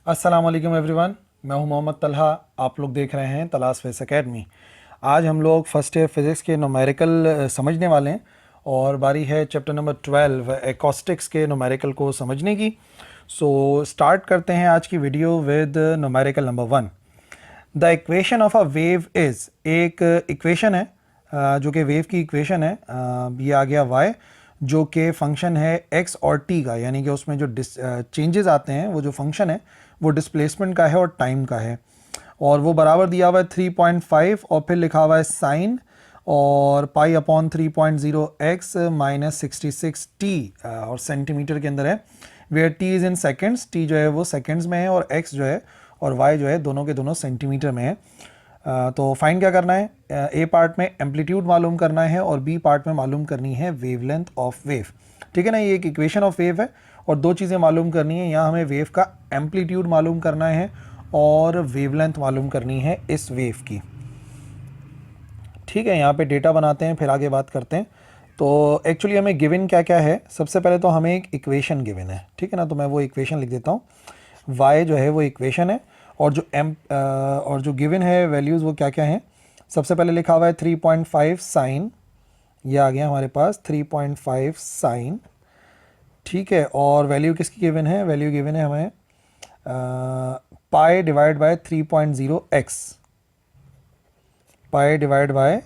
अस्सलाम वालेकुम एवरीवन, मैं हूं मोहम्मद तलहा। आप लोग देख रहे हैं तलाश फेस एकेडमी। आज हम लोग फर्स्ट ईयर फिज़िक्स के न्यूमेरिकल समझने वाले हैं और बारी है चैप्टर नंबर 12 एकॉस्टिक्स के न्यूमेरिकल को समझने की। सो स्टार्ट करते हैं आज की video with numerical number 1। The equation of a wave is, एक इक्वेशन है जो कि वेव की इक्वेशन है। ये आ गया y जो कि फंक्शन है x और t का, यानी कि उसमें जो चेंजेस आते हैं वो जो फंक्शन है वो डिस्प्लेसमेंट का है और टाइम का है। और वो बराबर दिया हुआ है 3.5 और फिर लिखा हुआ है साइन और pi upon 3.0 x minus 66 t और सेंटीमीटर के अंदर है। Where t is in seconds, t जो है वो सेकेंड्स में है और x जो है और y जो है दोनों के दोनों सेंटीमीटर में है। तो फाइन क्या करना है, ए पार्ट में एम्पलीट्यूड मालूम करना है और बी पार्ट में मालूम करनी है वेवलेंथ ऑफ वेव। ठीक है ना, ये एक इक्वेशन ऑफ वेव है और दो चीज़ें मालूम करनी है। यहाँ हमें वेव का एम्पलीट्यूड मालूम करना है और वेवलेंथ मालूम करनी है इस वेव की। ठीक है, यहाँ पे डेटा बनाते हैं फिर आगे बात करते हैं। तो एक्चुअली हमें गिवन क्या क्या है, सबसे पहले तो हमें एक इक्वेशन गिवन है। ठीक है ना, तो मैं वो इक्वेशन लिख देता हूँ। y जो है वो इक्वेशन है और जो गिवन है वैल्यूज़ वो क्या क्या हैं। सबसे पहले लिखा हुआ है 3.5 साइन, ये आ गया हमारे पास 3.5 साइन। ठीक है, और वैल्यू किसकी गिवन है, वैल्यू गिवन है हमें pi divide by 3.0 x, pi divide by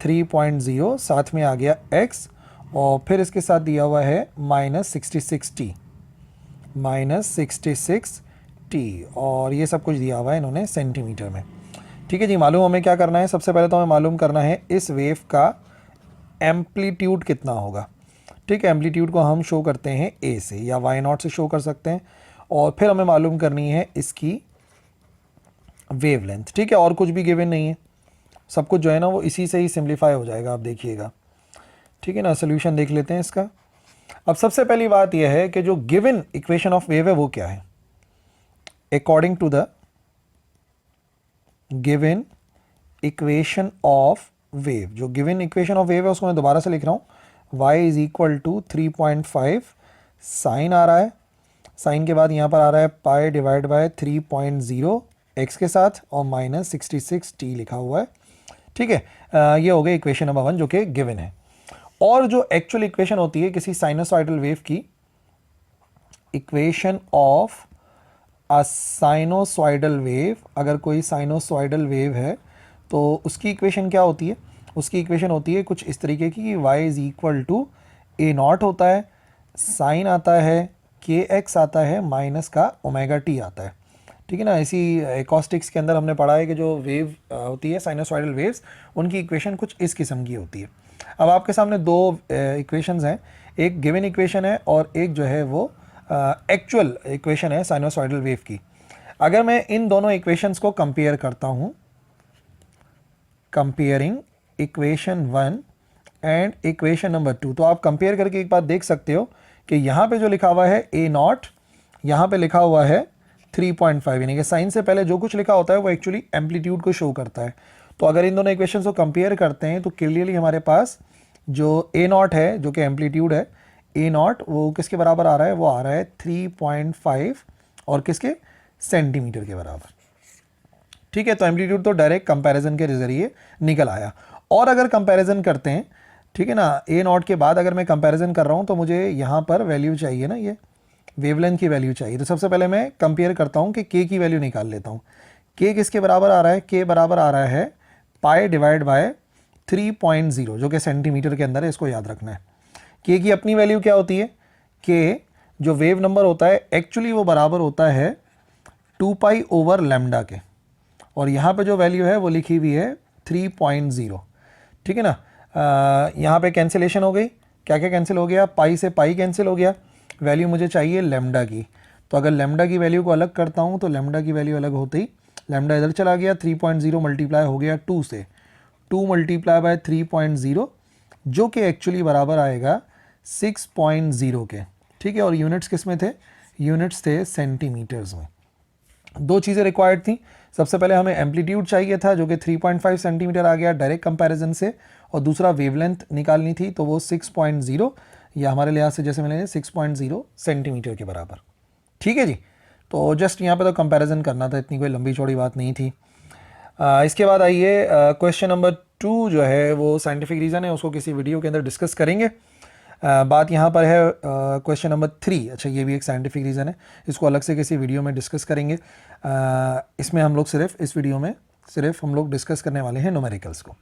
3.0 साथ में आ गया x और फिर इसके साथ दिया हुआ है -66t, -66t और ये सब कुछ दिया हुआ है इन्होंने सेंटीमीटर में। ठीक है जी, मालूम हमें क्या करना है, सबसे पहले तो हमें मालूम करना है इस वेव का एम्पलीट्यूड कितना होगा। ठीक है, एम्पलीट्यूड को हम शो करते हैं ए से या वाई नॉट से शो कर सकते हैं और फिर हमें मालूम करनी है इसकी वेवलेंथ। ठीक है, और कुछ भी गिवन नहीं है, सब कुछ जो है ना वो इसी से ही सिंप्लीफाई हो जाएगा, आप देखिएगा। ठीक है ना, सोल्यूशन देख लेते हैं इसका। अब सबसे पहली बात यह है कि जो गिवन इक्वेशन ऑफ वेव है वो क्या है। According to the given equation of wave, जो गिवन इक्वेशन ऑफ वेव है उसको मैं दोबारा से लिख रहा हूँ। y is equal to 3.5 sine आ रहा है, साइन के बाद यहाँ पर आ रहा है पाई डिवाइड बाय 3.0 x के साथ और -66t लिखा हुआ है। ठीक है, ये हो गई इक्वेशन नंबर 1 जो कि गिवन है। और जो एक्चुअल इक्वेशन होती है किसी साइनोसॉइडल वेव की, equation of a sinusoidal wave, अगर कोई साइनोसॉइडल वेव है तो उसकी इक्वेशन क्या होती है, उसकी इक्वेशन होती है कुछ इस तरीके की कि y is equal to a naught होता है, साइन आता है, के एक्स आता है, माइनस का ओमेगा टी आता है। ठीक है ना, इसी एकॉस्टिक्स के अंदर हमने पढ़ा है कि जो वेव होती है साइनोसॉइडल वेव्स, उनकी इक्वेशन कुछ इस किस्म की होती है। अब आपके सामने दो इक्वेशंस हैं, एक गिवन इक्वेशन है और एक जो है वो एक्चुअल इक्वेशन है साइनोसॉइडल वेव की। अगर मैं इन दोनों इक्वेशंस को कंपेयर करता हूँ, comparing equation 1 and equation number 2, तो आप कंपेयर करके एक बात देख सकते हो कि यहाँ पे जो लिखा हुआ है ए नॉट, यहाँ पे लिखा हुआ है 3.5, यानी कि साइन से पहले जो कुछ लिखा होता है वो एक्चुअली एम्पलीट्यूड को शो करता है। तो अगर इन दोनों इक्वेशन को कंपेयर करते हैं तो क्लियरली हमारे पास जो ए नॉट है जो कि एम्पलीट्यूड है, ए नॉट वो किसके बराबर आ रहा है, वो आ रहा है 3.5 और किसके, सेंटीमीटर के बराबर। ठीक है, तो एम्पलीट्यूड तो डायरेक्ट कंपैरिजन के जरिए निकल आया। और अगर कंपैरिजन करते हैं, ठीक है ना, ए नॉट के बाद अगर मैं कंपैरिजन कर रहा हूँ तो मुझे यहाँ पर वैल्यू चाहिए ना, ये वेवलेंथ की वैल्यू चाहिए। तो सबसे पहले मैं कंपेयर करता हूँ कि के की वैल्यू निकाल लेता हूँ। के किसके बराबर आ रहा है, के बराबर आ रहा है पाई डिवाइड बाय 3.0 जो कि सेंटीमीटर के अंदर है, इसको याद रखना है। के की अपनी वैल्यू क्या होती है, के जो वेव नंबर होता है एक्चुअली वो बराबर होता है 2 पाई ओवर लैम्डा के, और यहाँ पे जो वैल्यू है वो लिखी हुई है 3.0। ठीक है ना, यहाँ पे कैंसिलेशन हो गई, क्या क्या कैंसिल हो गया, पाई से पाई कैंसिल हो गया, वैल्यू मुझे चाहिए लैम्डा की। तो अगर लैम्डा की वैल्यू को अलग करता हूँ तो लैम्डा की वैल्यू अलग होते ही लैम्डा इधर चला गया, 3.0 मल्टीप्लाई हो गया 2 से, 2 मल्टीप्लाई बाय 3.0 जो कि एक्चुअली बराबर आएगा 6.0 के। ठीक है, और यूनिट्स किस में थे, यूनिट्स थे सेंटीमीटर्स में। दो चीज़ें रिक्वायर्ड थी, सबसे पहले हमें एम्पलीट्यूड चाहिए था जो कि 3.5 सेंटीमीटर आ गया डायरेक्ट कंपैरिजन से, और दूसरा वेवलेंथ निकालनी थी तो वो 6.0 या हमारे लिहाज से जैसे मैंने 6.0 सेंटीमीटर के बराबर। ठीक है जी, तो जस्ट यहाँ पे तो कंपैरिजन करना था, इतनी कोई लंबी चौड़ी बात नहीं थी। इसके बाद आइए क्वेश्चन नंबर 2 जो है वो साइंटिफिक रीज़न है, उसको किसी वीडियो के अंदर डिस्कस करेंगे। बात यहाँ पर है क्वेश्चन नंबर 3। अच्छा, ये भी एक साइंटिफिक रीज़न है, इसको अलग से किसी वीडियो में डिस्कस करेंगे। इसमें हम लोग सिर्फ इस वीडियो में सिर्फ हम लोग डिस्कस करने वाले हैं न्यूमेरिकल्स को।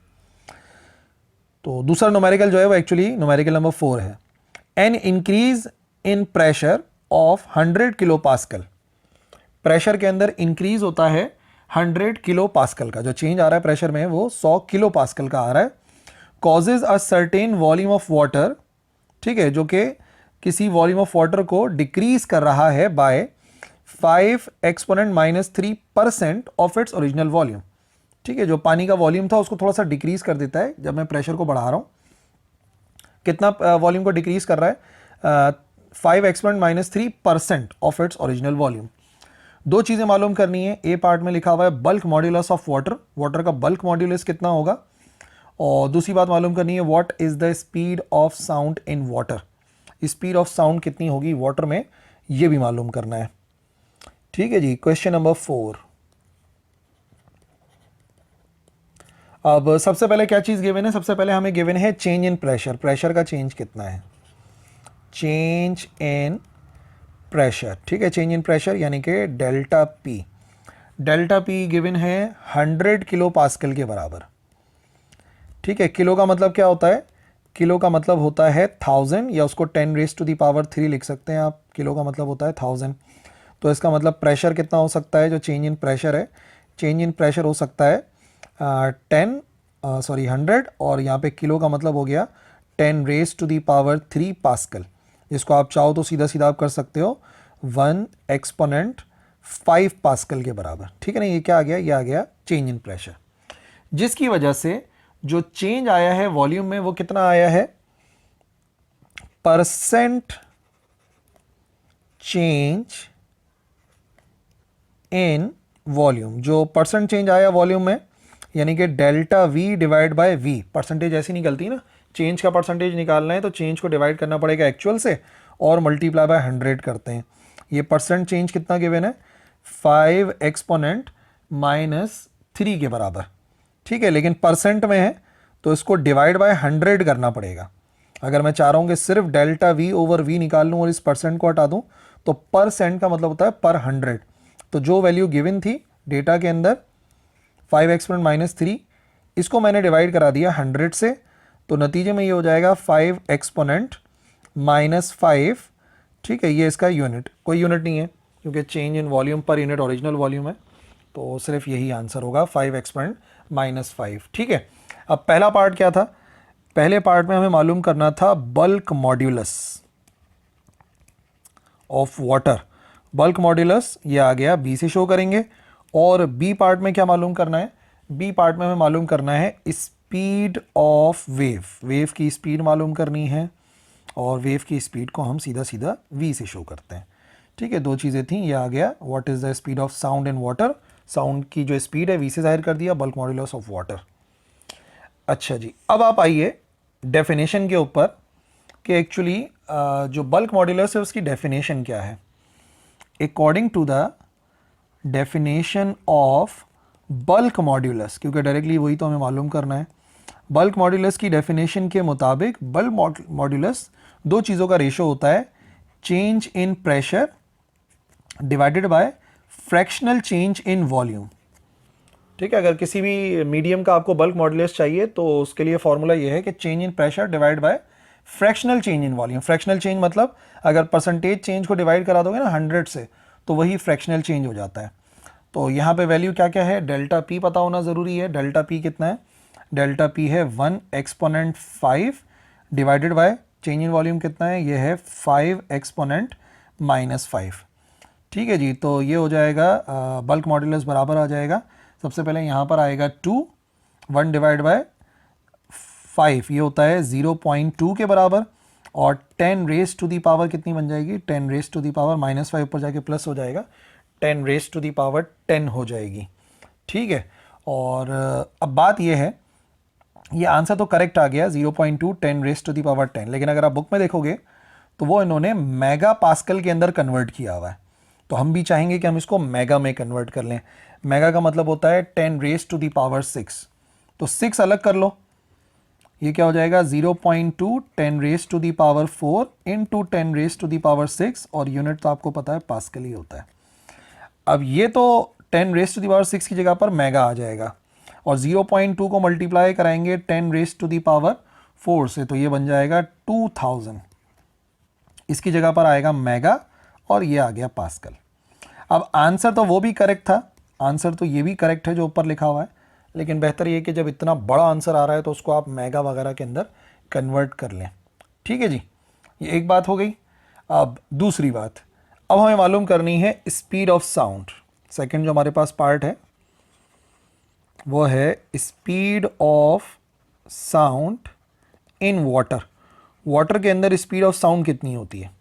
तो दूसरा न्यूमेरिकल जो है वो एक्चुअली न्यूमेरिकल नंबर 4 है। An increase in pressure of 100 kilo pascal. Pressure के अंदर इंक्रीज होता है 100 किलो पास्कल का, जो चेंज आ रहा है प्रेशर में वो 100 किलो पास्कल का आ रहा है। Causes a certain volume of water, ठीक है, जो कि किसी वॉल्यूम ऑफ वाटर को डिक्रीज कर रहा है by 5 exponent -3% of its original volume. ठीक है, जो पानी का वॉल्यूम था उसको थोड़ा सा डिक्रीज कर देता है जब मैं प्रेशर को बढ़ा रहा हूं। कितना वॉल्यूम को डिक्रीज कर रहा है? 5 exponent -3% of its original volume. दो चीजें मालूम करनी है। ए पार्ट में लिखा हुआ है bulk modulus of water, water का बल्क मॉड्यूलस कितना होगा, और दूसरी बात मालूम करनी है what is the speed of sound in water, speed of sound कितनी होगी वाटर में, ये भी मालूम करना है। ठीक है जी। Question number 4। अब सबसे पहले क्या चीज गिवन है? सबसे पहले हमें गिवन है चेंज इन प्रेशर, प्रेशर का चेंज कितना है, चेंज इन प्रेशर। ठीक है, चेंज इन प्रेशर यानी कि delta P. Delta P given है 100 किलो पास्कल के बराबर। ठीक है, किलो का मतलब क्या होता है? किलो का मतलब होता है 1000, या उसको 10⁻³ लिख सकते हैं आप। किलो का मतलब होता है 1000। तो इसका मतलब प्रेशर कितना हो सकता है? जो चेंज इन प्रेशर है, चेंज इन प्रेशर हो सकता है 100, और यहाँ पे किलो का मतलब हो गया 10⁻³ पास्कल, जिसको आप चाहो तो सीधा सीधा आप कर सकते हो 1 एक्सपोनेंट 5 पास्कल के बराबर। ठीक है ना, ये क्या आ गया? ये आ गया चेंज इन प्रेशर, जिसकी वजह से जो चेंज आया है वॉल्यूम में वो कितना आया है? Percent change in volume. जो परसेंट चेंज आया वॉल्यूम में यानी कि delta V divide by V. Percentage ऐसी निकलती ना, चेंज का परसेंटेज निकालना है तो चेंज को डिवाइड करना पड़ेगा एक्चुअल से और मल्टीप्लाई बाय 100 करते हैं। ये परसेंट चेंज कितना गिवन है? 5 एक्सपोनेंट -3 के बराबर। ठीक है, लेकिन परसेंट में है तो इसको डिवाइड बाय 100 करना पड़ेगा। अगर मैं चाह रहा हूं कि सिर्फ डेल्टा वी ओवर वी निकाल लूं और इस परसेंट को हटा दूं तो परसेंट का मतलब होता है पर 100। तो जो वैल्यू गिवन थी डेटा के अंदर 5 एक्सपोनेंट -3, इसको मैंने डिवाइड करा दिया 100 से, तो नतीजे में ये हो जाएगा 5 एक्सपोनेंट -5। ठीक है, ये इसका यूनिट, कोई यूनिट नहीं है क्योंकि change in volume per unit original volume है, तो सिर्फ यही आंसर होगा 5 एक्सपोनेंट -5। ठीक है, अब पहला पार्ट क्या था? पहले पार्ट में हमें मालूम करना था bulk modulus of water. Bulk modulus ये आ गया, बी से शो करेंगे। और बी पार्ट में क्या मालूम करना है? बी पार्ट में हमें मालूम करना है स्पीड ऑफ वेव। वेव की स्पीड मालूम करनी है और वेव की स्पीड को हम सीधा सीधा वी से शो करते हैं। ठीक है, दो चीज़ें थी, ये आ गया what is the speed of sound in water. Sound की जो स्पीड है वी से जाहिर कर दिया, बल्क मॉड्यूलस ऑफ वाटर। अच्छा जी, अब आप आइए डेफिनेशन के ऊपर कि एक्चुअली जो बल्क मॉड्यूलस है उसकी डेफिनेशन क्या है। According to the definition of bulk modulus, क्योंकि डायरेक्टली वही तो हमें मालूम करना है। बल्क मॉड्यूलस की डेफिनेशन के मुताबिक बल्क मॉड्यूलस दो चीज़ों का रेशो होता है, change in pressure divided by fractional change in volume. ठीक है, अगर किसी भी मीडियम का आपको बल्क मॉड्यूलस चाहिए तो उसके लिए फॉर्मूला ये है कि change in pressure divide by fractional change in volume. Fractional change मतलब अगर परसेंटेज चेंज को डिवाइड करा दोगे ना 100 से तो वही फ्रैक्शनल चेंज हो जाता है। तो यहाँ पे वैल्यू क्या क्या है? डेल्टा पी पता होना ज़रूरी है। डेल्टा पी कितना है? डेल्टा पी है 1 exponent 5 divided by change in volume कितना है? ये है 5 एक्सपोनेंट -5। ठीक है जी, तो ये हो जाएगा बल्क मॉड्यूलस बराबर आ जाएगा। सबसे पहले यहाँ पर आएगा 2, 1 डिवाइड बाय 5 ये होता है 0.2 के बराबर, और 10⁻⁻ कितनी बन जाएगी? 10⁻⁻ -5 ऊपर जाके प्लस हो जाएगा, 10⁻10 हो जाएगी। ठीक है, और अब बात ये है, ये आंसर तो करेक्ट आ गया 0.2 10⁻10, लेकिन अगर आप बुक में देखोगे तो वो इन्होंने मेगा पास्कल के अंदर कन्वर्ट किया हुआ है। तो हम भी चाहेंगे कि हम इसको मेगा में कन्वर्ट कर लें। मेगा का मतलब होता है 10 रेज टू द पावर 6, तो 6 अलग कर लो, ये क्या हो जाएगा 0.2 10 raise to the power 4 into 10 raise to the power 6, और यूनिट तो आपको पता है पास्कल ही होता है। अब ये तो 10 रेज टू दी पावर 6 की जगह पर मेगा आ जाएगा, और 0.2 को मल्टीप्लाई कराएंगे 10 रेज टू दी पावर 4 से, तो ये बन जाएगा 2000, इसकी जगह पर आएगा मेगा, और ये आ गया पास्कल। अब आंसर तो वो भी करेक्ट था, आंसर तो ये भी करेक्ट है जो ऊपर लिखा हुआ है, लेकिन बेहतर ये कि जब इतना बड़ा आंसर आ रहा है तो उसको आप मेगा वगैरह के अंदर कन्वर्ट कर लें। ठीक है जी, ये एक बात हो गई। अब दूसरी बात, अब हमें मालूम करनी है स्पीड ऑफ साउंड। सेकंड जो हमारे पास पार्ट है वो है speed of sound in water. Water के अंदर स्पीड ऑफ साउंड कितनी होती है?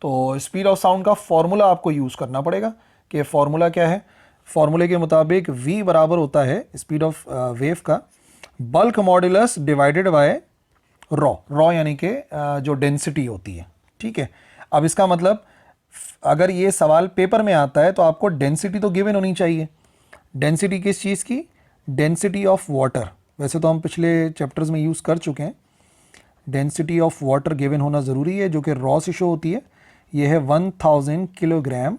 तो स्पीड ऑफ साउंड का फॉर्मूला आपको यूज़ करना पड़ेगा कि फॉर्मूला क्या है। फॉर्मूले के मुताबिक v बराबर होता है स्पीड ऑफ वेव का bulk modulus divided by raw यानी कि जो डेंसिटी होती है। ठीक है, अब इसका मतलब अगर ये सवाल पेपर में आता है तो आपको डेंसिटी तो गिवन होनी चाहिए। डेंसिटी किस चीज़ की? Density of water. वैसे तो हम पिछले चैप्टर्स में यूज़ कर चुके हैं। डेंसिटी ऑफ वाटर गिवन होना ज़रूरी है, जो कि रॉ से शो होती है। ये है 1000 किलोग्राम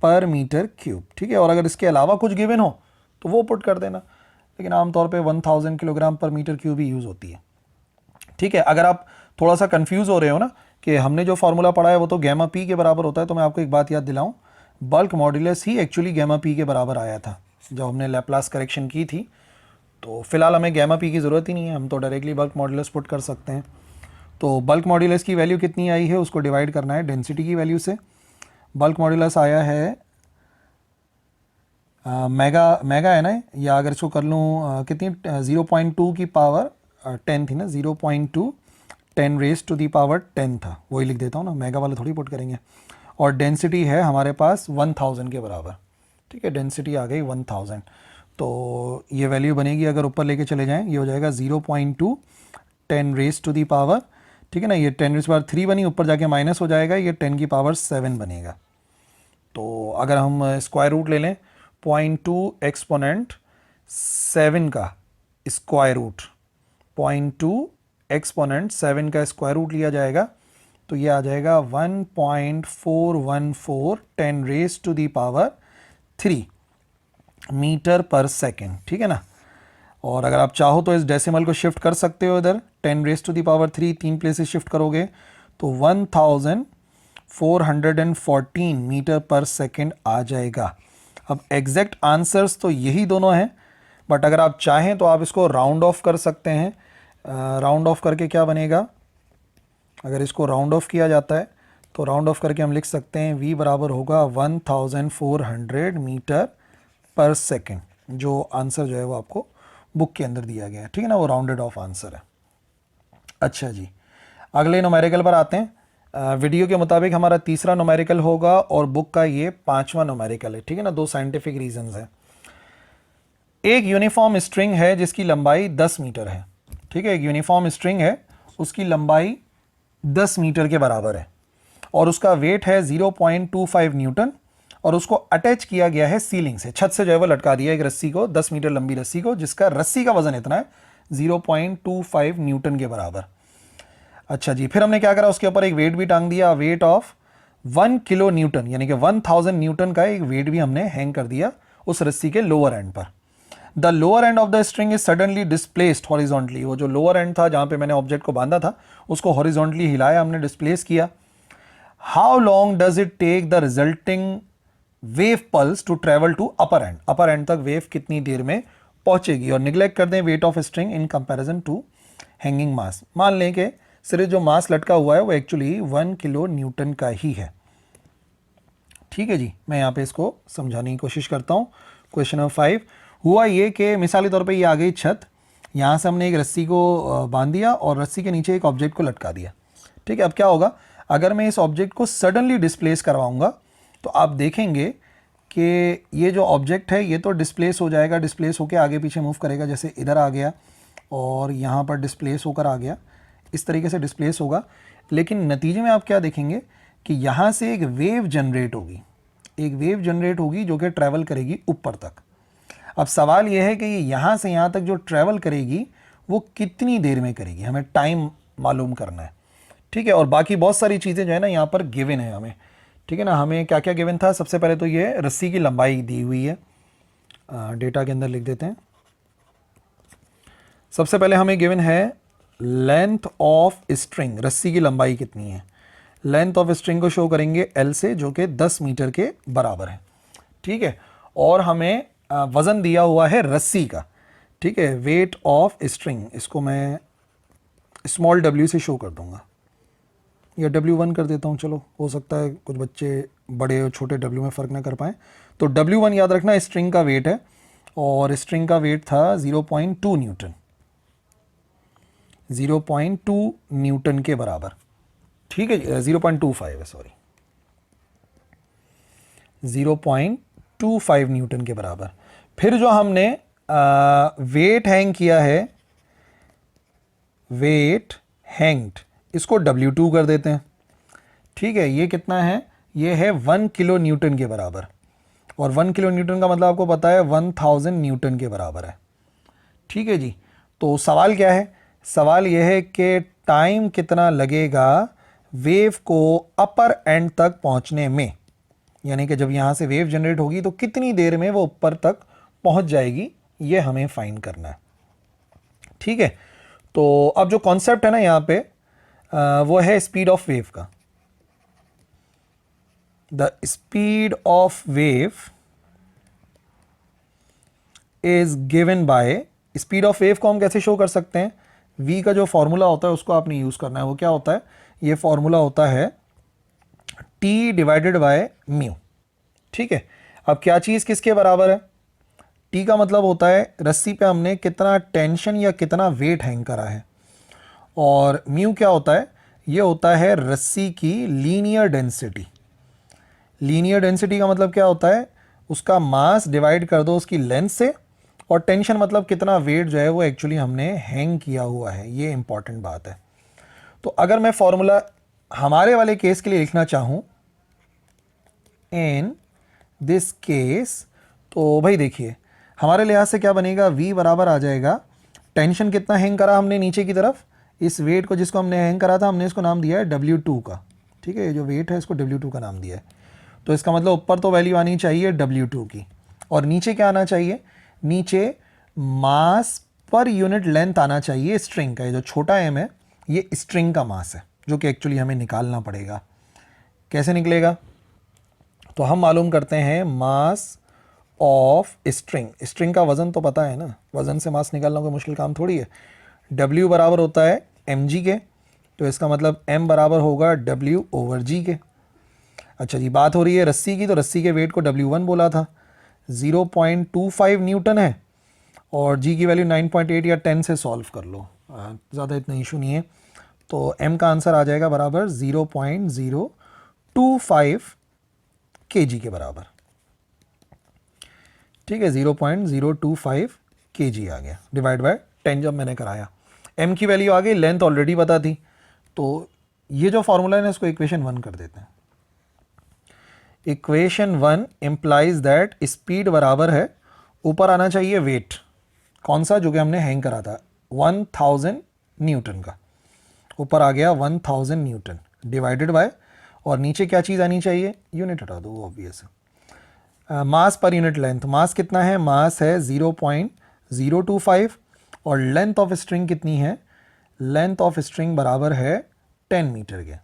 पर मीटर क्यूब। ठीक है, और अगर इसके अलावा कुछ गिवन हो तो वो पुट कर देना, लेकिन आमतौर पे 1000 किलोग्राम पर मीटर क्यूब ही यूज़ होती है। ठीक है, अगर आप थोड़ा सा कंफ्यूज हो रहे हो ना कि हमने जो फार्मूला पढ़ा है वो तो गैमा पी के बराबर होता है, तो मैं आपको एक बात याद दिलाऊं, बल्क मॉड्यूलस ही एक्चुअली गैमा पी के बराबर आया था जब हमने लैप्लास करेक्शन की थी। तो फिलहाल हमें गैमा पी की ज़रूरत ही नहीं है, हम तो डायरेक्टली बल्क मॉड्यूलस पुट कर सकते हैं। तो बल्क मॉड्यूलस की वैल्यू कितनी आई है उसको डिवाइड करना है डेंसिटी की वैल्यू से। बल्क मॉड्यूलस आया है मेगा है ना, या अगर इसको कर लूँ कितनी 0.2 की पावर 10 थी ना, 0.2 10 रेज टू दी पावर 10 था, वही लिख देता हूँ ना, मेगा वाला थोड़ी पुट करेंगे। और डेंसिटी है हमारे पास 1000 के बराबर। ठीक है, डेंसिटी आ गई 1000, तो ये वैल्यू बनेगी अगर ऊपर लेके चले जाएं, ये हो जाएगा 0.2 10 रेज टू दी पावर, ठीक है ना, ये 10 रेज पावर 3 बनी, ऊपर जाके माइनस हो जाएगा, ये 10 की पावर 7 बनेगा। तो अगर हम स्क्वायर रूट ले लें 0.2 एक्सपोनेंट 7 का स्क्वायर रूट, 0.2 एक्सपोनेंट 7 का स्क्वायर रूट लिया जाएगा, तो ये आ जाएगा 1.414 10 raise to the power 3 metre पर सेकेंड। ठीक है ना, और अगर आप चाहो तो इस डेसिमल को शिफ्ट कर सकते हो इधर, 10 raise to the power 3 3 places shift करोगे तो 1414 मीटर पर सेकेंड आ जाएगा। अब एग्जैक्ट आंसर्स तो यही दोनों हैं, बट अगर आप चाहें तो आप इसको राउंड ऑफ कर सकते हैं। राउंड ऑफ करके क्या बनेगा, अगर इसको राउंड ऑफ किया जाता है तो राउंड ऑफ करके हम लिख सकते हैं v बराबर होगा 1400 मीटर पर सेकेंड। जो आंसर जो है वो आपको बुक के अंदर दिया गया है, ठीक है ना, वो राउंडेड ऑफ आंसर है। अच्छा जी, अगले न्यूमेरिकल पर आते हैं। वीडियो के मुताबिक हमारा तीसरा न्यूमेरिकल होगा और बुक का ये 5वां न्यूमेरिकल है। ठीक है ना, दो साइंटिफिक रीजंस हैं। एक यूनिफॉर्म स्ट्रिंग है जिसकी लंबाई 10 मीटर है। ठीक है, एक यूनिफॉर्म स्ट्रिंग है, उसकी लंबाई 10 मीटर के बराबर है और उसका वेट है 0.25 न्यूटन, और उसको अटैच किया गया है सीलिंग से, छत से जो है वो लटका दिया एक रस्सी को, 10 मीटर लंबी रस्सी को, जिसका रस्सी का वजन इतना है 0.25 न्यूटन के बराबर। अच्छा जी, फिर हमने क्या करा, उसके ऊपर एक वेट भी टांग दिया, वेट ऑफ 1 किलो न्यूटन, यानी कि 1000 न्यूटन का एक वेट भी हमने हैंग कर दिया उस रस्सी के लोअर एंड पर। The lower end of the string is suddenly displaced horizontally. वो जो लोअर एंड था जहां पे मैंने ऑब्जेक्ट को बांधा था उसको हॉरिजॉन्टली हिलाया हमने, डिस्प्लेस किया। How long does it take the resulting wave pulse to travel to upper end. Upper end तक वेव कितनी देर में पहुंचेगी। और निग्लेक्ट कर दें weight of string in comparison to hanging mass. मान लें कि सिर्फ जो मास लटका हुआ है वो एक्चुअली 1 किलो न्यूटन का ही है। ठीक है जी, मैं यहाँ पे इसको समझाने की कोशिश करता हूँ। क्वेश्चन नंबर 5 हुआ ये कि मिसाली तौर पे ये आ गई छत, यहाँ से हमने एक रस्सी को बांध दिया और रस्सी के नीचे एक ऑब्जेक्ट को लटका दिया। ठीक है, अब क्या होगा, अगर मैं इस ऑब्जेक्ट को सडनली डिस्प्लेस करवाऊंगा तो आप देखेंगे कि ये जो ऑब्जेक्ट है ये तो डिस्प्लेस हो जाएगा, डिस्प्लेस होकर आगे पीछे मूव करेगा, जैसे इधर आ गया और यहाँ पर डिस्प्लेस होकर आ गया, इस तरीके से डिस्प्लेस होगा। लेकिन नतीजे में आप क्या देखेंगे कि यहाँ से एक वेव जनरेट होगी, एक वेव जनरेट होगी जो कि ट्रैवल करेगी ऊपर तक। अब सवाल यह है कि ये यहाँ से यहाँ तक जो ट्रैवल करेगी वो कितनी देर में करेगी, हमें टाइम मालूम करना है। ठीक है, और बाकी बहुत सारी चीज़ें जो है ना यहाँ पर गिवन है हमें। ठीक है ना, हमें क्या क्या गिवन था, सबसे पहले तो ये रस्सी की लंबाई दी हुई है, डेटा के अंदर लिख देते हैं। सबसे पहले हमें गिवन है लेंथ ऑफ स्ट्रिंग, रस्सी की लंबाई कितनी है। लेंथ ऑफ स्ट्रिंग को शो करेंगे L से, जो कि 10 मीटर के बराबर है। ठीक है, और हमें वज़न दिया हुआ है रस्सी का। ठीक है, वेट ऑफ स्ट्रिंग, इसको मैं स्मॉल w से शो कर दूंगा, या W1 कर देता हूँ। चलो, हो सकता है कुछ बच्चे बड़े और छोटे W में फ़र्क ना कर पाएँ, तो W1 याद रखना स्ट्रिंग का वेट है, और स्ट्रिंग का वेट था 0.2 न्यूटन, 0.2 न्यूटन के बराबर। ठीक है, 0.25 है, सॉरी, 0.25 न्यूटन के बराबर। फिर जो हमने वेट हैंग किया है, वेट हैंग्ड, इसको W2 कर देते हैं। ठीक है, ये कितना है, ये है 1 किलो न्यूटन के बराबर, और 1 किलो न्यूटन का मतलब आपको पता है 1000 न्यूटन के बराबर है। ठीक है जी, तो सवाल क्या है, सवाल यह है कि टाइम कितना लगेगा वेव को अपर एंड तक पहुंचने में, यानी कि जब यहाँ से वेव जनरेट होगी तो कितनी देर में वो ऊपर तक पहुंच जाएगी, ये हमें फाइंड करना है। ठीक है, तो अब जो कॉन्सेप्ट है ना यहाँ पे वो है स्पीड ऑफ वेव का। The speed of wave is given by, speed of wave को हम कैसे शो कर सकते हैं, v का जो फॉर्मूला होता है उसको आपने यूज करना है। वो क्या होता है, ये फॉर्मूला होता है t डिवाइडेड बाय म्यू। ठीक है, अब क्या चीज़ किसके बराबर है, t का मतलब होता है रस्सी पे हमने कितना टेंशन या कितना वेट हैंग करा है, और म्यू क्या होता है, ये होता है रस्सी की लीनियर डेंसिटी। लीनियर डेंसिटी का मतलब क्या होता है, उसका मास डिवाइड कर दो उसकी लेंथ से, और टेंशन मतलब कितना वेट जो है वो एक्चुअली हमने हैंग किया हुआ है, ये इंपॉर्टेंट बात है। तो अगर मैं फॉर्मूला हमारे वाले केस के लिए लिखना चाहूँ, इन दिस केस, तो भाई देखिए हमारे लिहाज से क्या बनेगा, v बराबर आ जाएगा, टेंशन कितना हैंग करा हमने नीचे की तरफ, इस वेट को जिसको हमने हैंग करा था हमने इसको नाम दिया है W2 का। ठीक है, ये जो वेट है इसको W2 का नाम दिया है, तो इसका मतलब ऊपर तो वैल्यू आनी चाहिए W2 की, और नीचे क्या आना चाहिए, नीचे मास पर यूनिट लेंथ आना चाहिए स्ट्रिंग का। ये जो छोटा m है ये स्ट्रिंग का मास है, जो कि एक्चुअली हमें निकालना पड़ेगा। कैसे निकलेगा, तो हम मालूम करते हैं मास ऑफ स्ट्रिंग, स्ट्रिंग का वज़न तो पता है ना, वज़न से मास निकालना कोई मुश्किल काम थोड़ी है। W बराबर होता है mg के, तो इसका मतलब m बराबर होगा W ओवर g के। अच्छा जी, बात हो रही है रस्सी की, तो रस्सी के वेट को W1 बोला था, 0.25 न्यूटन है, और g की वैल्यू 9.8 या 10 से सॉल्व कर लो, ज़्यादा इतना इशू नहीं है। तो m का आंसर आ जाएगा बराबर 0.025 kg के बराबर। ठीक है, 0.025 kg आ गया, डिवाइड बाय 10 जब मैंने कराया। m की वैल्यू आ गई, लेंथ ऑलरेडी पता थी, तो ये जो फॉर्मूला है ना इसको इक्वेशन 1 कर देते हैं। इक्वेशन 1 इंप्लाइज दैट स्पीड बराबर है, ऊपर आना चाहिए वेट, कौन सा, जो कि हमने हैंग करा था 1000 न्यूटन का, ऊपर आ गया 1000 न्यूटन, डिवाइडेड बाय, और नीचे क्या चीज़ आनी चाहिए, यूनिट हटा दो, वो ऑब्वियस है, मास पर यूनिट लेंथ। मास कितना है, मास है 0.025, और लेंथ ऑफ स्ट्रिंग कितनी है, लेंथ ऑफ स्ट्रिंग बराबर है 10 मीटर के,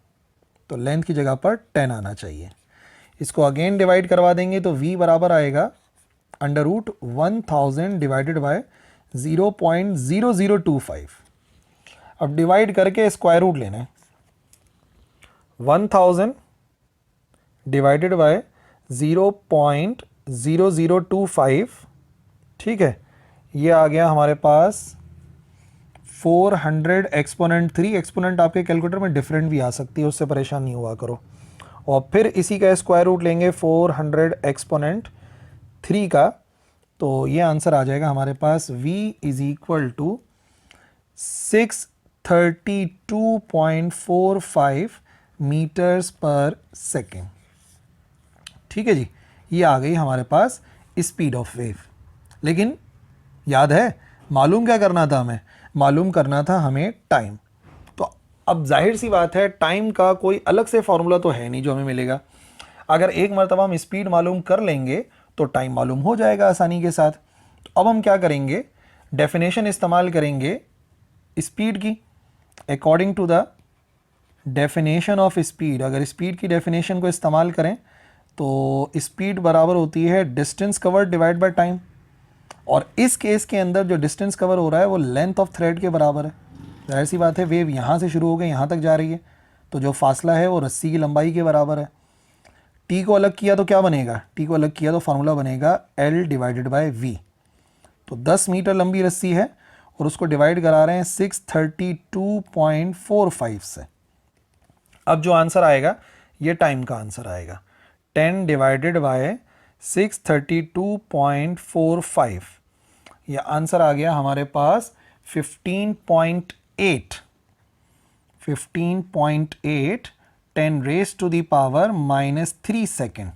तो लेंथ की जगह पर 10 आना चाहिए। इसको अगेन डिवाइड करवा देंगे तो v बराबर आएगा अंडर रूट 1000 डिवाइडेड बाय 0.0025। अब डिवाइड करके स्क्वायर रूट लेना है, 1000 डिवाइडेड बाय 0.0025। ठीक है, ये आ गया हमारे पास 400 एक्सपोनेंट 3। एक्सपोनेंट आपके कैलकुलेटर में डिफरेंट भी आ सकती है, उससे परेशान नहीं हुआ करो, और फिर इसी का स्क्वायर रूट लेंगे 400 एक्सपोनेंट 3 का, तो ये आंसर आ जाएगा हमारे पास v is equal to 632.45 metres पर सेकेंड। ठीक है जी, ये आ गई हमारे पास स्पीड ऑफ वेव। लेकिन याद है मालूम क्या करना था हमें? मालूम करना था हमें टाइम। तो अब जाहिर सी बात है टाइम का कोई अलग से फॉर्मूला तो है नहीं जो हमें मिलेगा। अगर एक मरतबा हम स्पीड मालूम कर लेंगे तो टाइम मालूम हो जाएगा आसानी के साथ। तो अब हम क्या करेंगे, डेफिनेशन इस्तेमाल करेंगे स्पीड की। According to the definition of speed, अगर स्पीड की डेफिनेशन को इस्तेमाल करें तो स्पीड बराबर होती है distance covered divide by time. और इस केस के अंदर जो डिस्टेंस कवर हो रहा है वो लेंथ ऑफ थ्रेड के बराबर है। जाहिर सी बात है वेव यहाँ से शुरू हो गई यहाँ तक जा रही है, तो जो फासला है वो रस्सी की लंबाई के बराबर है। टी को अलग किया तो क्या बनेगा? टी को अलग किया तो फार्मूला बनेगा L डिवाइडेड बाय वी। तो 10 मीटर लंबी रस्सी है और उसको डिवाइड करा रहे हैं 632.45 से। अब जो आंसर आएगा ये टाइम का आंसर आएगा। 10 डिवाइडेड बाय 632.45, ये आंसर आ गया हमारे पास 15.8 10 raise to the power -3 second.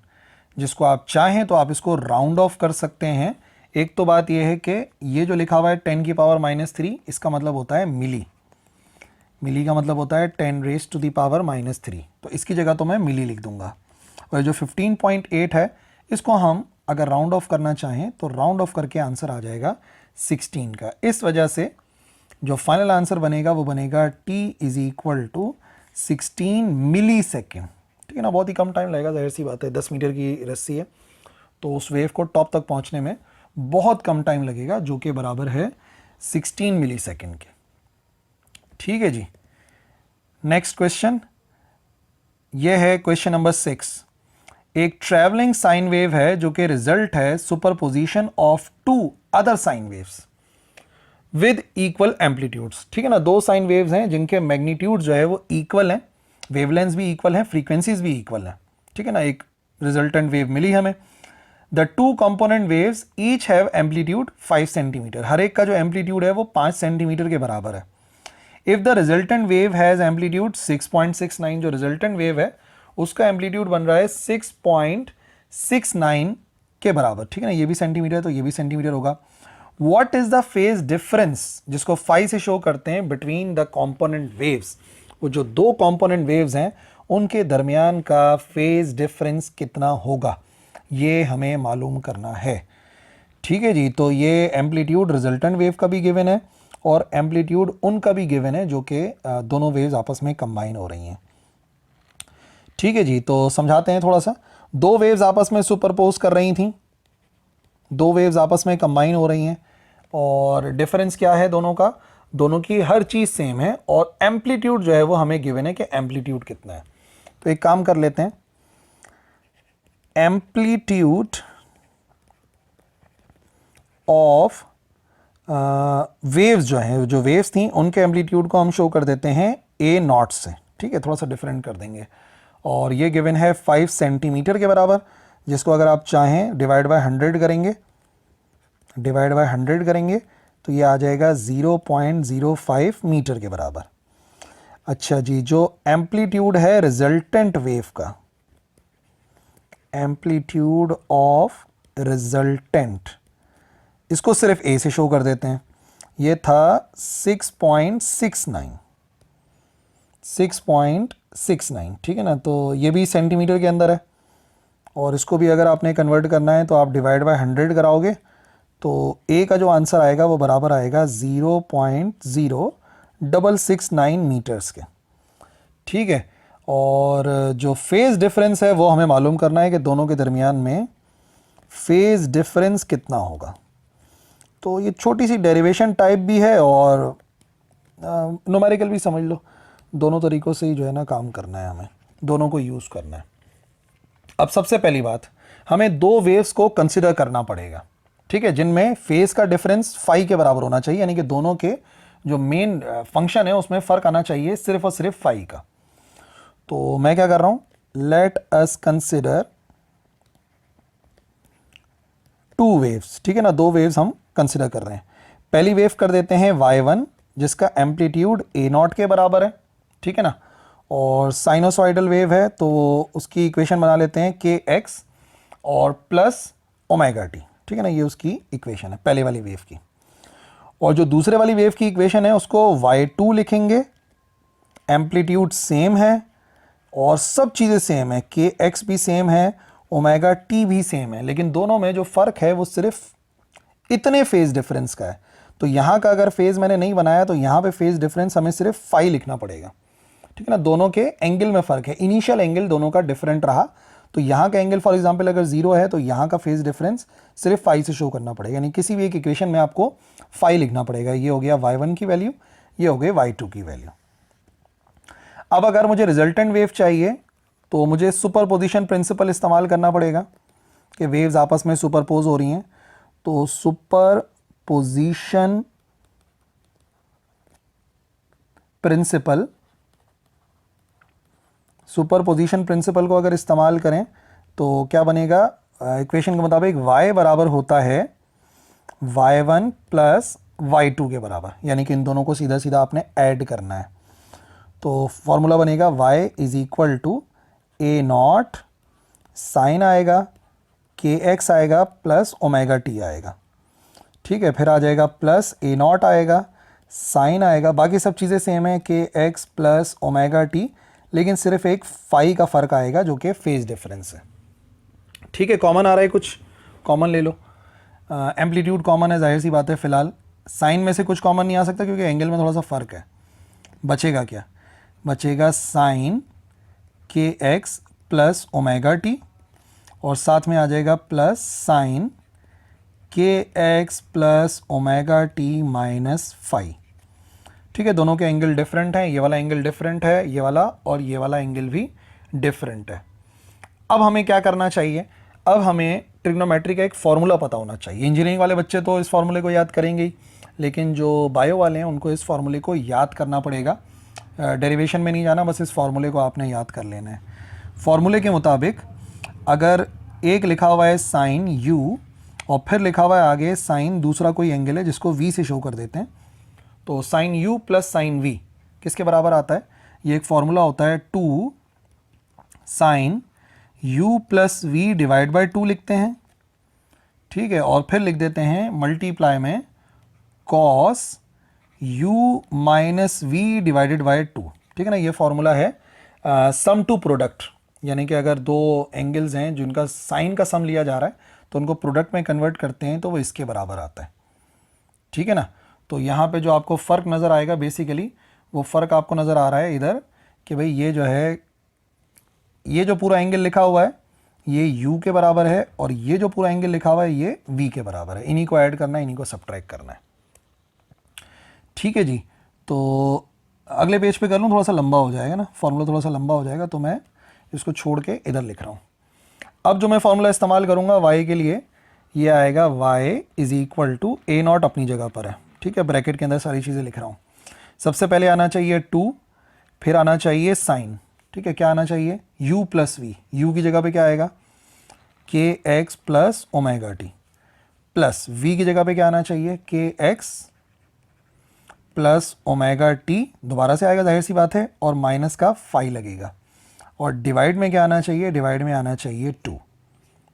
जिसको आप चाहें तो आप इसको राउंड ऑफ कर सकते हैं। एक तो बात यह है कि ये जो लिखा हुआ है 10 की पावर -3, इसका मतलब होता है मिली। मिली का मतलब होता है 10 रेज टू दी पावर -3, तो इसकी जगह तो मैं मिली लिख दूंगा। और जो 15.8 है इसको हम अगर राउंड ऑफ करना चाहें तो राउंड ऑफ करके आंसर आ जाएगा 16 का। इस वजह से जो फाइनल आंसर बनेगा वो बनेगा t is equal to 16 millisecond. ठीक है ना, बहुत ही कम टाइम लगेगा, जाहिर सी बात है 10 मीटर की रस्सी है तो उस वेव को टॉप तक पहुंचने में बहुत कम टाइम लगेगा, जो कि बराबर है 16 मिली सेकेंड के। ठीक है जी, नेक्स्ट क्वेश्चन ये है क्वेश्चन नंबर 6। एक ट्रैवलिंग साइन वेव है जो कि रिजल्ट है superposition of 2 other sine waves with equal amplitudes. ठीक है ना, 2 साइन वेव्स हैं जिनके मैग्नीट्यूड जो है वो इक्वल हैं, वेवलेंथ भी इक्वल हैं, फ्रीक्वेंसीज भी इक्वल हैं। ठीक है ना, एक रिजल्टेंट वेव मिली हमें। The 2 component waves each have amplitude 5 centimetre. हर एक का जो एम्पलीट्यूड है वो 5 सेंटीमीटर के बराबर है। If the resultant wave has amplitude 6.69, जो रिजल्टेंट वेव है उसका एम्पलीट्यूड बन रहा है 6.69 के बराबर। ठीक है ना, ये भी सेंटीमीटर तो ये भी सेंटीमीटर होगा। What is the phase difference, जिसको phi से शो करते हैं, between the component waves, वो जो 2 component waves हैं उनके दरमियान का phase difference कितना होगा ये हमें मालूम करना है। ठीक है जी, तो ये एम्पलीट्यूड रिजल्टेंट वेव का भी गिवन है और एम्पलीट्यूड उनका भी गिवन है जो कि दोनों वेव्स आपस में कंबाइन हो रही हैं। ठीक है जी, तो समझाते हैं थोड़ा सा। 2 वेव्स आपस में सुपरपोज कर रही थी, 2 वेव्स आपस में कंबाइन हो रही हैं और डिफरेंस क्या है दोनों का? दोनों की हर चीज़ सेम है और एम्पलीट्यूड जो है वो हमें गिवन है कि एम्पलीट्यूड कितना है। तो एक काम कर लेते हैं, एम्पलीट्यूड ऑफ वेव्स जो है, जो वेव्स थी उनके एम्पलीट्यूड को हम शो कर देते हैं A0 से। ठीक है, थोड़ा सा डिफरेंट कर देंगे और ये गिवन है 5 सेंटीमीटर के बराबर, जिसको अगर आप चाहें डिवाइड बाय 100 करेंगे, डिवाइड बाय 100 करेंगे तो ये आ जाएगा 0.05 मीटर के बराबर। अच्छा जी, जो एम्पलीट्यूड है रिजल्टेंट वेव का, एम्पलीट्यूड ऑफ रिजल्टेंट, इसको सिर्फ ए से शो कर देते हैं। ये था 6.69। ठीक है ना, तो ये भी सेंटीमीटर के अंदर है और इसको भी अगर आपने कन्वर्ट करना है तो आप डिवाइड बाय 100 कराओगे तो ए का जो आंसर आएगा वो बराबर आएगा 0.0669 मीटर्स के। ठीक है, और जो फेज़ डिफरेंस है वो हमें मालूम करना है कि दोनों के दरमियान में फेज़ डिफरेंस कितना होगा। तो ये छोटी सी डेरिवेशन टाइप भी है और न्यूमेरिकल भी समझ लो, दोनों तरीक़ों से ही जो है ना काम करना है, हमें दोनों को यूज़ करना है। अब सबसे पहली बात, हमें 2 वेव्स को कंसिडर करना पड़ेगा। ठीक है, जिनमें फेज का डिफरेंस फाई के बराबर होना चाहिए, यानी कि दोनों के जो मेन फंक्शन है उसमें फ़र्क आना चाहिए सिर्फ और सिर्फ फाई का। तो मैं क्या कर रहा हूं, लेट अस कंसिडर 2 वेव्स। ठीक है ना, 2 वेव्स हम कंसिडर कर रहे हैं। पहली वेव कर देते हैं y1 जिसका एम्पलीट्यूड A0 के बराबर है। ठीक है ना, और साइनोसॉइडल वेव है तो उसकी इक्वेशन बना लेते हैं kx और प्लस ओमेगा टी, ठीक है ना, ये उसकी इक्वेशन है पहले वाली वेव की। और जो दूसरे वाली वेव की इक्वेशन है उसको y2 लिखेंगे, एम्पलीट्यूड सेम है और सब चीज़ें सेम है, के एक्स भी सेम है, ओमेगा टी भी सेम है, लेकिन दोनों में जो फ़र्क है वो सिर्फ इतने फेज डिफरेंस का है। तो यहाँ का अगर फेज मैंने नहीं बनाया तो यहाँ पे फेज डिफरेंस हमें सिर्फ फाई लिखना पड़ेगा, ठीक है ना। दोनों के एंगल में फ़र्क है, इनिशियल एंगल दोनों का डिफरेंट रहा, तो यहाँ का एंगल फॉर एग्जांपल अगर 0 है तो यहाँ का फेज डिफरेंस सिर्फ फाई से शो करना पड़ेगा, यानी किसी भी एक इक्वेशन में आपको फाई लिखना पड़ेगा। ये हो गया y1 की वैल्यू, ये हो गई y2 की वैल्यू। अब अगर मुझे रिजल्टेंट वेव चाहिए तो मुझे सुपरपोजिशन प्रिंसिपल इस्तेमाल करना पड़ेगा कि वेव्स आपस में सुपरपोज हो रही हैं। तो सुपरपोजिशन प्रिंसिपल, सुपरपोजिशन प्रिंसिपल को अगर इस्तेमाल करें तो क्या बनेगा, इक्वेशन के मुताबिक y बराबर होता है y1 प्लस y2 के बराबर, यानी कि इन दोनों को सीधा सीधा आपने ऐड करना है। तो फॉर्मूला बनेगा y is equal to a naught sine आएगा, के एक्स आएगा प्लस ओमेगा टी आएगा, ठीक है। फिर आ जाएगा प्लस ए नॉट आएगा, साइन आएगा, बाकी सब चीज़ें सेम है, के एक्स प्लस ओमेगा टी, लेकिन सिर्फ एक फाई का फ़र्क आएगा जो कि फेज डिफरेंस है, ठीक है। कॉमन आ रहा है, कुछ कॉमन ले लो। एम्पलीट्यूड कॉमन है, जाहिर सी बात है। फिलहाल साइन में से कुछ कॉमन नहीं आ सकता क्योंकि एंगल में थोड़ा सा फ़र्क है। बचेगा क्या, बचेगा sign k x plus omega T और साथ में आ जाएगा plus sine k x plus omega t minus phi, ठीक है। दोनों के एंगल डिफरेंट हैं, ये वाला एंगल डिफरेंट है, ये वाला और ये वाला एंगल भी डिफरेंट है। अब हमें क्या करना चाहिए, अब हमें ट्रिग्नोमेट्री का एक फार्मूला पता होना चाहिए। इंजीनियरिंग वाले बच्चे तो इस फार्मूले को याद करेंगे ही, लेकिन जो बायो वाले हैं उनको इस फार्मूले को याद करना पड़ेगा। डेरिवेशन में नहीं जाना, बस इस फार्मूले को आपने याद कर लेना है। फार्मूले के मुताबिक अगर एक लिखा हुआ है साइन u और फिर लिखा हुआ है आगे साइन दूसरा कोई एंगल है जिसको v से शो कर देते हैं, तो sine u plus sine v किसके बराबर आता है, ये एक फार्मूला होता है 2 sine u plus v divide by 2 लिखते हैं, ठीक है। और फिर लिख देते हैं मल्टीप्लाई में cos u minus v divided by 2, ठीक है ना। ये फार्मूला है सम टू प्रोडक्ट, यानी कि अगर दो एंगल्स हैं जिनका साइन का सम लिया जा रहा है तो उनको प्रोडक्ट में कन्वर्ट करते हैं तो वो इसके बराबर आता है, ठीक है ना। तो यहाँ पे जो आपको फ़र्क नज़र आएगा बेसिकली वो फ़र्क आपको नज़र आ रहा है इधर कि भाई ये जो है, ये जो पूरा एंगल लिखा हुआ है ये u के बराबर है और ये जो पूरा एंगल लिखा हुआ है ये v के बराबर है। इन्हीं को ऐड करना है, इन्हीं को सब्ट्रैक्ट करना है, ठीक है जी। तो अगले पेज पे कर लूँ, थोड़ा सा लंबा हो जाएगा ना, फार्मूला थोड़ा सा लंबा हो जाएगा, तो मैं इसको छोड़ के इधर लिख रहा हूँ। अब जो मैं फार्मूला इस्तेमाल करूँगा y के लिए, ये आएगा y is equal to a naught अपनी जगह पर है, ठीक है। ब्रैकेट के अंदर सारी चीज़ें लिख रहा हूँ। सबसे पहले आना चाहिए 2, फिर आना चाहिए साइन, ठीक है। क्या आना चाहिए, u प्लस वी, u की जगह पे क्या आएगा, k x plus omega T, plus v की जगह पे क्या आना चाहिए, के एक्स प्लस ओमेगा टी, दोबारा से आएगा जाहिर सी बात है, और माइनस का फाई लगेगा, और डिवाइड में क्या आना चाहिए, डिवाइड में आना चाहिए 2,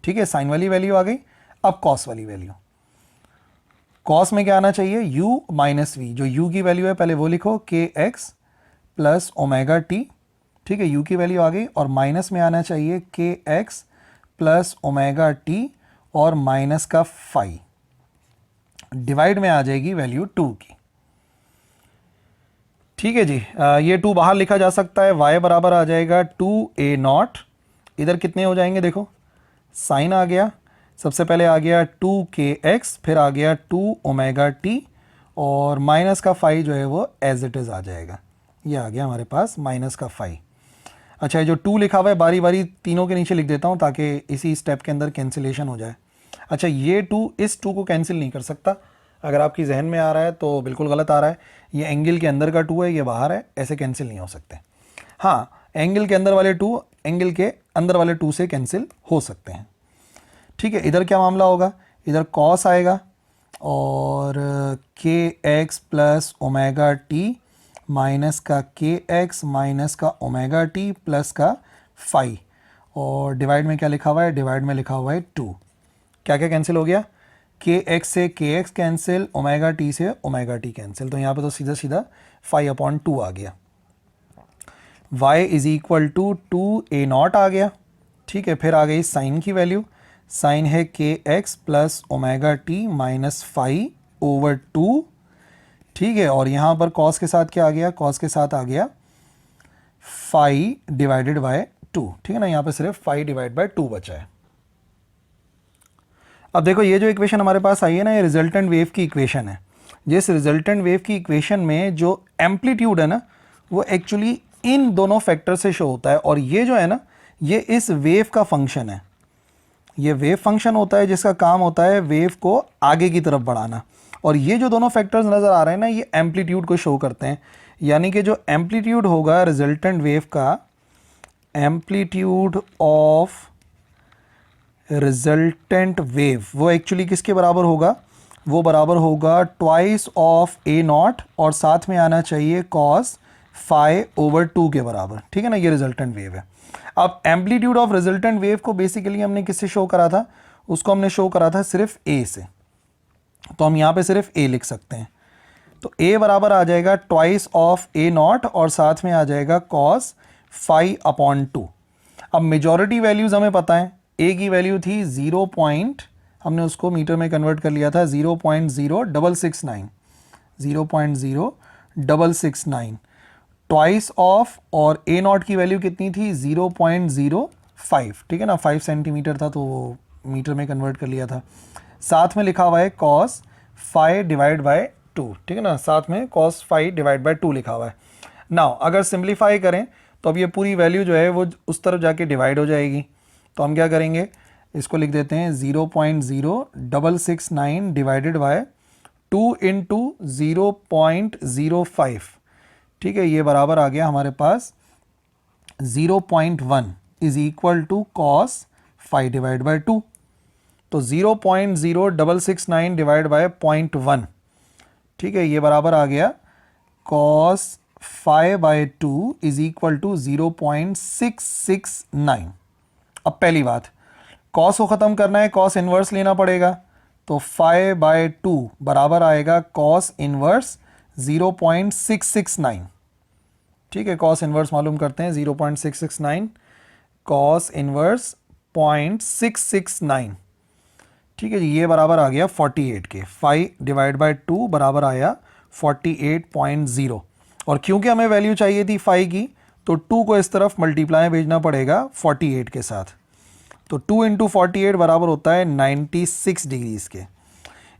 ठीक है। साइन वाली वैल्यू आ गई। अब कॉस वाली वैल्यू, कॉस में क्या आना चाहिए, u माइनस वी, जो u की वैल्यू है पहले वो लिखो, के एक्स प्लस ओमेगा टी, ठीक है। u की वैल्यू आ गई और माइनस में आना चाहिए के एक्स प्लस ओमेगा टी और माइनस का फाई, डिवाइड में आ जाएगी वैल्यू 2 की, ठीक है जी। ये 2 बाहर लिखा जा सकता है, y बराबर आ जाएगा 2a नॉट, इधर कितने हो जाएंगे देखो, साइन आ गया, सबसे पहले आ गया 2kx, फिर आ गया 2 ओमेगा टी और माइनस का फाई जो है वो एज इट इज़ आ जाएगा, ये आ गया हमारे पास माइनस का फाई। अच्छा, ये जो 2 लिखा हुआ है बारी बारी तीनों के नीचे लिख देता हूँ ताकि इसी स्टेप के अंदर कैंसिलेशन हो जाए। अच्छा, ये 2 इस 2 को कैंसिल नहीं कर सकता, अगर आपकी जहन में आ रहा है तो बिल्कुल गलत आ रहा है। ये एंगल के अंदर का 2 है, ये बाहर है, ऐसे कैंसिल नहीं हो सकते। हाँ, एंगल के अंदर वाले 2 एंगल के अंदर वाले 2 से कैंसिल हो सकते हैं, ठीक है। इधर क्या मामला होगा, इधर कॉस आएगा और के x plus omega t minus का के एक्स माइनस का ओमेगा टी प्लस का फाई, और डिवाइड में क्या लिखा हुआ है, डिवाइड में लिखा हुआ है 2। क्या क्या कैंसिल हो गया, के एक्स से के एक्स कैंसिल, ओमेगा टी से ओमेगा टी कैंसिल, तो यहाँ पे तो सीधा सीधा 5/2 आ गया। y is equal to 2a0 आ गया। ठीक है, फिर आ गई साइन की वैल्यू, साइन है के x plus omega t minus 5/2। ठीक है, और यहाँ पर कॉस के साथ क्या आ गया, कॉस के साथ आ गया 5 डिवाइडेड बाय 2। ठीक है ना, यहाँ पे सिर्फ 5 डिवाइड बाय 2 बचा है। अब देखो ये जो इक्वेशन हमारे पास आई है ना, ये रिजल्टेंट वेव की इक्वेशन है। जिस रिजल्टेंट वेव की इक्वेशन में जो एम्पलीट्यूड है ना, वो एक्चुअली इन दोनों फैक्टर से शो होता है, और ये जो है ना, ये इस वेव का फंक्शन है। ये वेव फंक्शन होता है जिसका काम होता है वेव को आगे की तरफ बढ़ाना, और ये जो दोनों फैक्टर्स नज़र आ रहे हैं ना, ये एम्पलीट्यूड को शो करते हैं। यानी कि जो एम्पलीट्यूड होगा रिजल्टेंट वेव का, एम्पलीट्यूड ऑफ रिजल्टेंट वेव, वो एक्चुअली किसके बराबर होगा, वो बराबर होगा ट्वाइस ऑफ a0 और साथ में आना चाहिए cos 5/2 के बराबर। ठीक है ना, ये रिजल्टेंट वेव है। अब एम्पलीट्यूड ऑफ रिजल्टेंट वेव को बेसिकली हमने किससे शो करा था, उसको हमने शो करा था सिर्फ a से, तो हम यहाँ पे सिर्फ a लिख सकते हैं। तो a बराबर आ जाएगा ट्वाइस ऑफ a0 और साथ में आ जाएगा cos 5/2। अब मेजॉरिटी वैल्यूज हमें पता है, a की वैल्यू थी 0. हमने उसको मीटर में कन्वर्ट कर लिया था 0.0669, 0.0669 ट्वाइस ऑफ, और a0 की वैल्यू कितनी थी 0.05। ठीक है ना, 5 सेंटीमीटर था तो वो मीटर में कन्वर्ट कर लिया था। साथ में लिखा हुआ है cos 5 डिवाइड बाय 2। ठीक है ना, साथ में cos 5 डिवाइड बाय 2 लिखा हुआ है। नाउ अगर सिंप्लीफाई करें तो अब ये पूरी वैल्यू जो है वो उस तरफ जाके डिवाइड हो जाएगी, तो हम क्या करेंगे, इसको लिख देते हैं 0.0669 डिवाइडेड बाय 2 इंटू 0.05। ठीक है, ये बराबर आ गया हमारे पास 0.1 is equal to cos 5 divide by 2। तो 0.0669 डिवाइड बाय 0.1, ठीक है, ये बराबर आ गया cos 5/2 इज इक्वल टू 0.669। अब पहली बात, cos को ख़त्म करना है, cos इनवर्स लेना पड़ेगा, तो 5/2 बराबर आएगा cos इनवर्स 0.669। ठीक है, cos इनवर्स मालूम करते हैं 0.669, cos इनवर्स 0.669। ठीक है जी, ये बराबर आ गया 48 के। 5 डिवाइड बाय 2 बराबर आया 48.0, और क्योंकि हमें वैल्यू चाहिए थी 5 की, तो 2 को इस तरफ मल्टीप्लाई भेजना पड़ेगा 48 के साथ, तो 2 इंटू 48 बराबर होता है 96 डिग्रीज के।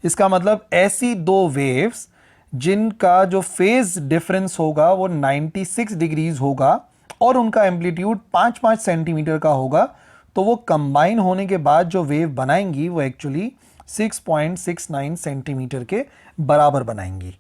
इसका मतलब ऐसी दो वेव्स जिनका जो फेज डिफरेंस होगा वो 96 डिग्रीज होगा और उनका एम्पलीट्यूड 5-5 सेंटीमीटर का होगा, तो वो कंबाइन होने के बाद जो वेव बनाएंगी वो एक्चुअली 6.69 सेंटीमीटर के बराबर बनाएंगी।